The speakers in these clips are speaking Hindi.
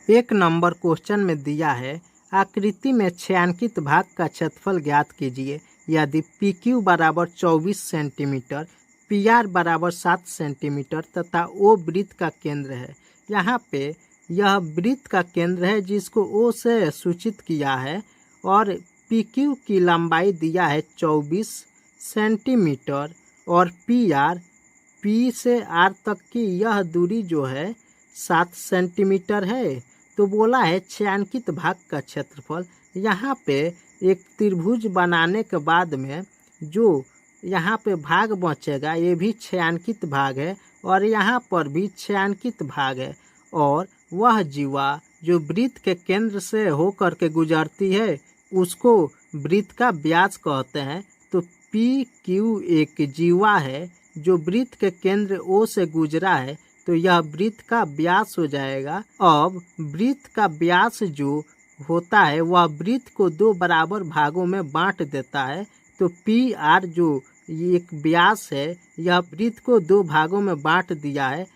एक नंबर क्वेश्चन में दिया है आकृति में छायांकित भाग का क्षेत्रफल ज्ञात कीजिए। यदि पी क्यू बराबर 24 सेंटीमीटर, पी आर बराबर 7 सेंटीमीटर तथा ओ वृत्त का केंद्र है। यहाँ पे यह वृत्त का केंद्र है जिसको ओ से सूचित किया है और पी क्यू की लंबाई दिया है 24 सेंटीमीटर और पी से आर तक की यह दूरी जो है 7 सेंटीमीटर है। तो बोला है छायांकित भाग का क्षेत्रफल। यहाँ पे एक त्रिभुज बनाने के बाद में जो यहाँ पे भाग बचेगा ये भी छायांकित भाग है और यहाँ पर भी छायांकित भाग है और वह जीवा जो वृत्त के केंद्र से होकर के गुजरती है उसको वृत्त का व्यास कहते हैं। तो पी क्यू एक जीवा है जो वृत्त के केंद्र ओ से गुजरा है, तो यह वृत्त का व्यास हो जाएगा। अब वृत्त का व्यास जो होता है वह वृत्त को दो बराबर भागों में बांट देता है। तो पी आर जो एक व्यास है यह वृत्त को दो भागों में बांट दिया है,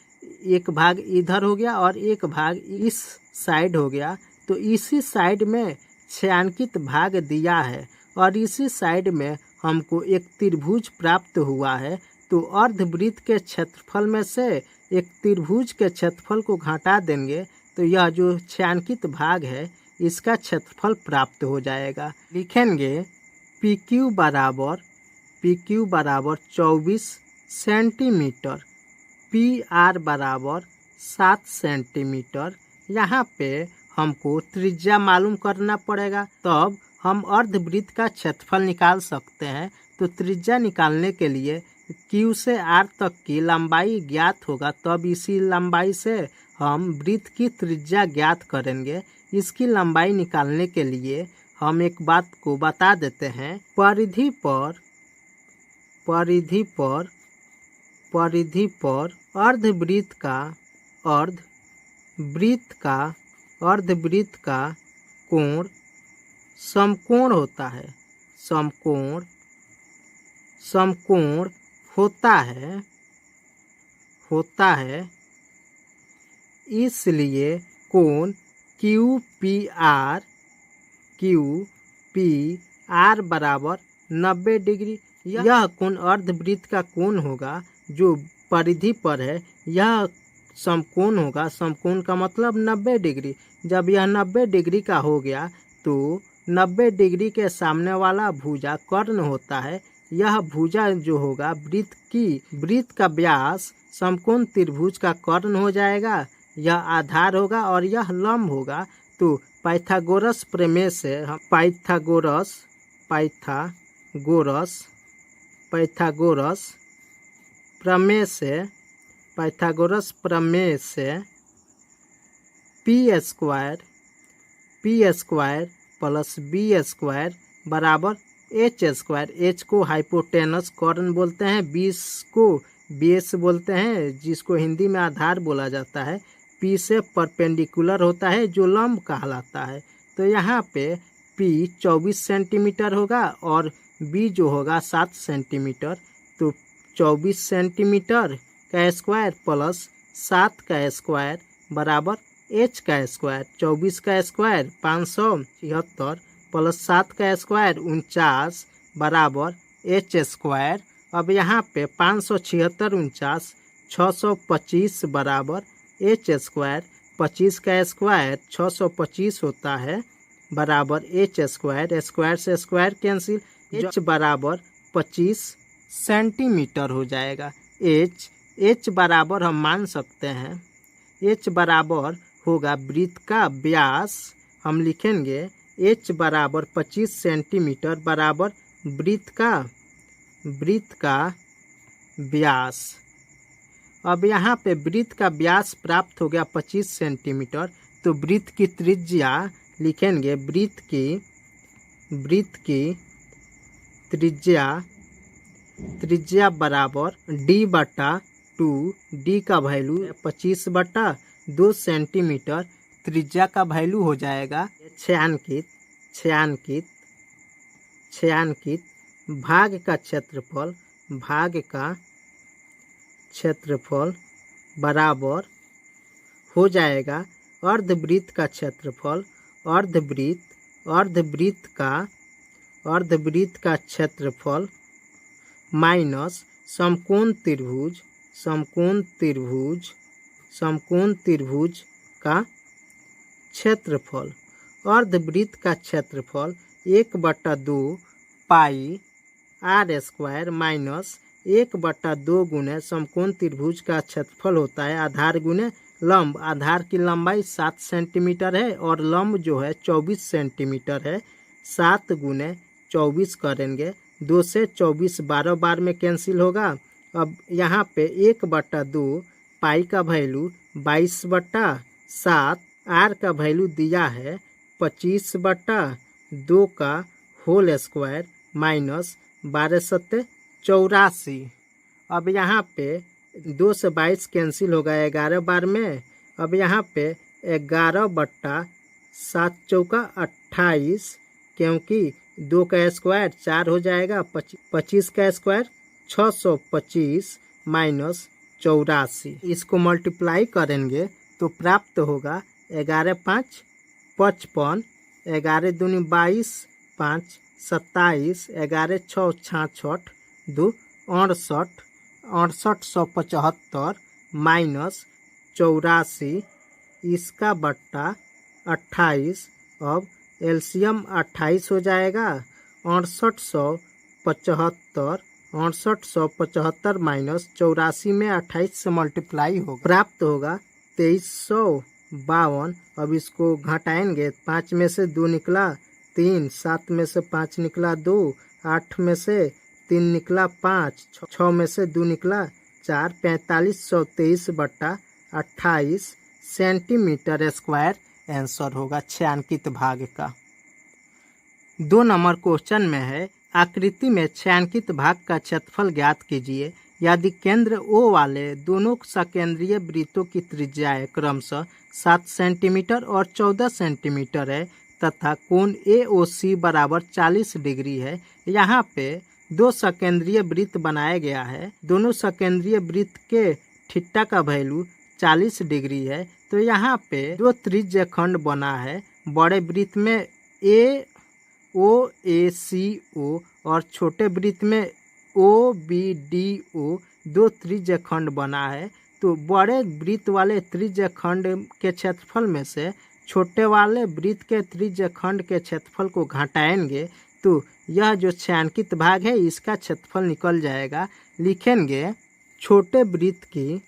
एक भाग इधर हो गया और एक भाग इस साइड हो गया। तो इसी साइड में छायांकित भाग दिया है और इसी साइड में हमको एक त्रिभुज प्राप्त हुआ है। तो अर्धवृत्त के क्षेत्रफल में से एक त्रिभुज के क्षेत्रफल को घटा देंगे तो यह जो छायांकित भाग है इसका क्षेत्रफल प्राप्त हो जाएगा। लिखेंगे पी क्यू बराबर 24 सेंटीमीटर, पी आर बराबर 7 सेंटीमीटर। यहाँ पे हमको त्रिज्या मालूम करना पड़ेगा तब हम अर्धवृत्त का क्षेत्रफल निकाल सकते हैं। तो त्रिज्या निकालने के लिए Q से R तक की लंबाई ज्ञात होगा, तब इसी लंबाई से हम वृत्त की त्रिज्या ज्ञात करेंगे। इसकी लंबाई निकालने के लिए हम एक बात को बता देते हैं। परिधि पर अर्धवृत्त का कोण समकोण होता है। इसलिए कोण क्यू पी आर बराबर 90 डिग्री। यह कोण अर्धवृत्त का कोण होगा जो परिधि पर है, यह समकोण होगा। समकोण का मतलब 90 डिग्री। जब यह 90 डिग्री का हो गया तो 90 डिग्री के सामने वाला भुजा कर्ण होता है। यह भुजा जो होगा वृत्त का व्यास समकोण त्रिभुज का कर्ण हो जाएगा। यह आधार होगा और यह लंब होगा। तो पाइथागोरस प्रमेय से हम पाइथागोरस प्रमेय से P square plus B square बराबर एच स्क्वायर। एच को हाइपोटेनस कर्ण बोलते हैं, बी को बेस बोलते हैं जिसको हिंदी में आधार बोला जाता है। पी से परपेंडिकुलर होता है जो लंब कहलाता है। तो यहाँ पे पी 24 सेंटीमीटर होगा और बी जो होगा 7 सेंटीमीटर। तो 24 सेंटीमीटर का स्क्वायर प्लस 7 का स्क्वायर बराबर एच का स्क्वायर। 24 का स्क्वायर 576 प्लस 7 का स्क्वायर 49 बराबर एच स्क्वायर। अब यहाँ पे 576 49 625 बराबर एच स्क्वायर। 25 का स्क्वायर 625 होता है बराबर एच स्क्वायर। स्क्वायर से स्क्वायर कैंसिल, एच बराबर 25 सेंटीमीटर हो जाएगा। एच बराबर हम मान सकते हैं, एच बराबर होगा वृत्त का व्यास। हम लिखेंगे एच बराबर 25 सेंटीमीटर बराबर वृत्त का व्यास। अब यहाँ पे वृत्त का व्यास प्राप्त हो गया 25 सेंटीमीटर। तो वृत्त की त्रिज्या लिखेंगे, वृत्त की त्रिज्या बराबर d/2। d का वैल्यू 25/2 सेंटीमीटर त्रिज्या का वैल्यू हो जाएगा। छायांकित भाग का क्षेत्रफल बराबर हो जाएगा अर्धवृत्त का क्षेत्रफल अर्धवृत्त का क्षेत्रफल माइनस समकोण त्रिभुज का क्षेत्रफल। अर्धवृत्त का क्षेत्रफल 1/2 पाई r स्क्वायर माइनस 1/2 गुने समकोण त्रिभुज का क्षेत्रफल होता है आधार गुने लंब। आधार की लंबाई 7 सेंटीमीटर है और लंब जो है 24 सेंटीमीटर है। 7 गुने 24 करेंगे, 2 से 24 12 बार में कैंसिल होगा। अब यहाँ पे 1/2 पाई का वैल्यू 22/7, आर का वैल्यू दिया है 25/2 का होल स्क्वायर माइनस 12 84। अब यहाँ पे 2 से 22 कैंसिल होगा 11 बार में। अब यहाँ पे 11/7 चौका 28, क्योंकि 2 का स्क्वायर 4 हो जाएगा, 25 का स्क्वायर 625 माइनस 84। इसको मल्टीप्लाई करेंगे तो प्राप्त होगा 11 5 55, 11 दूनी 22, 5 27, 11 6 66, 2 68, 6875 माइनस 84 इसका बट्टा 28। अब एलसीएम 28 हो जाएगा। 6875 माइनस 84 में 28 से मल्टीप्लाई होगा, प्राप्त होगा 2352। अब इसको घटाएंगे, 5 में से 2 निकला 3, 7 में से 5 निकला 2, 8 में से 3 निकला 5, 6 में से 2 निकला 4, 4523/28 सेंटीमीटर स्क्वायर आंसर होगा छायांकित भाग का। 2 नंबर क्वेश्चन में है आकृति में छायांकित भाग का क्षेत्रफल ज्ञात कीजिए। यदि केंद्र O वाले दोनों सकेंद्रीय वृत्तों की त्रिज्याएं क्रमशः 7 सेंटीमीटर और 14 सेंटीमीटर है तथा कोण AOC बराबर 40 डिग्री है। यहाँ पे 2 सकेंद्रीय वृत्त बनाया गया है। दोनों सकेंद्रीय वृत्त के थीटा का वैल्यू 40 डिग्री है। तो यहाँ पे 2 त्रिज्य खंड बना है। बड़े वृत्त में AOACO और छोटे वृत्त में OBDO 2 त्रिज्य खंड बना है। तो बड़े वृत्त वाले त्रिज्य खंड के क्षेत्रफल में से छोटे वाले वृत्त के त्रिज्य खंड के क्षेत्रफल को घटाएंगे तो यह जो छायांकित भाग है इसका क्षेत्रफल निकल जाएगा। लिखेंगे छोटे वृत्त की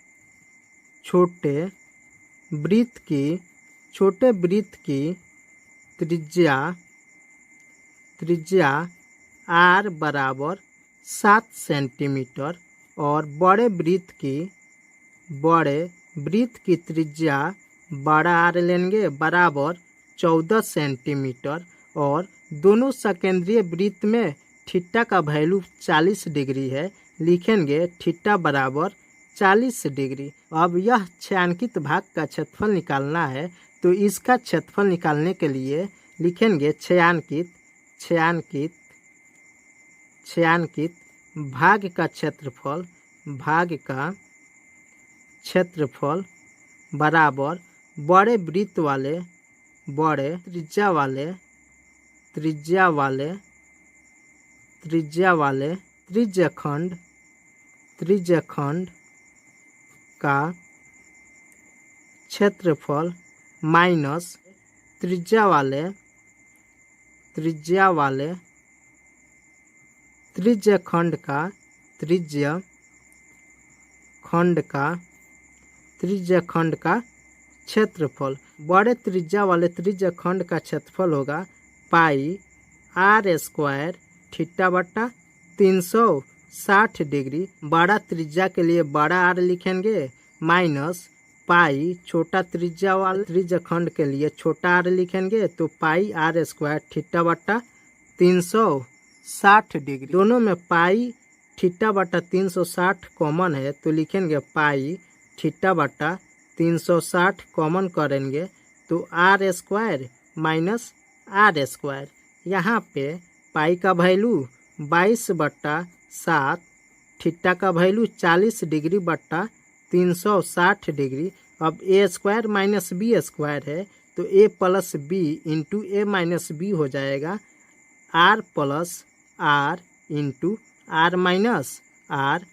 त्रिज्या r बराबर 7 सेंटीमीटर और बड़े वृत्त की त्रिज्या बड़ा r लेंगे बराबर 14 सेंटीमीटर और दोनों सकेंद्रीय वृत्त में थीटा का वैल्यू 40 डिग्री है। लिखेंगे थीटा बराबर 40 डिग्री। अब यह छायांकित भाग का क्षेत्रफल निकालना है तो इसका क्षेत्रफल निकालने के लिए लिखेंगे छायांकित भाग का क्षेत्रफल बराबर बड़े वृत्त वाले त्रिज्या वाले त्रिज्य खंड का क्षेत्रफल माइनस त्रिज्या वाले त्रिज्य खंड का क्षेत्रफल। बड़े त्रिज्या वाले त्रिज्य खंड का क्षेत्रफल होगा पाई r स्क्वायर थीटा बट्टा 360 डिग्री। बड़ा त्रिज्या के लिए बड़ा r लिखेंगे माइनस पाई छोटा त्रिज्या वाले त्रिज्य खंड के लिए छोटा r लिखेंगे तो पाई r स्क्वायर थीटा बट्टा 360 डिग्री। दोनों में पाई थीटा बट्टा 360 कॉमन है तो लिखेंगे पाई थीटा बट्टा 360 कॉमन करेंगे तो r square minus r square. यहाँ पे पाई का वैल्यू 22/7, थीटा का वैल्यू 40 डिग्री बट्टा 360 डिग्री। अब A square minus B square है तो A plus B into A minus B हो जाएगा R plus R into R minus R.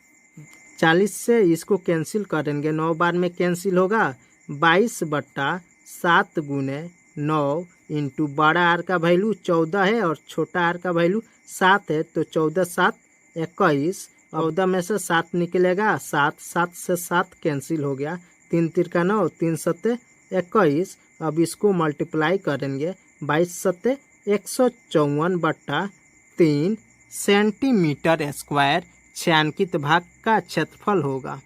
40 से इसको कैंसिल करेंगे, 9 बार में कैंसिल होगा, 22/7 गुने 9 इंटू बड़ा आर का वैल्यू 14 है और छोटा आर का वैल्यू 7 है तो 14 7 21। 14 में से 7 निकलेगा, 7 7 से 7 कैंसिल हो गया, 3 तिरका 9, 3 सत्ते 21। अब इसको मल्टीप्लाई करेंगे, 22 सत्ते 154/3 सेंटीमीटर स्क्वायर छायांकित भाग का क्षेत्रफल होगा।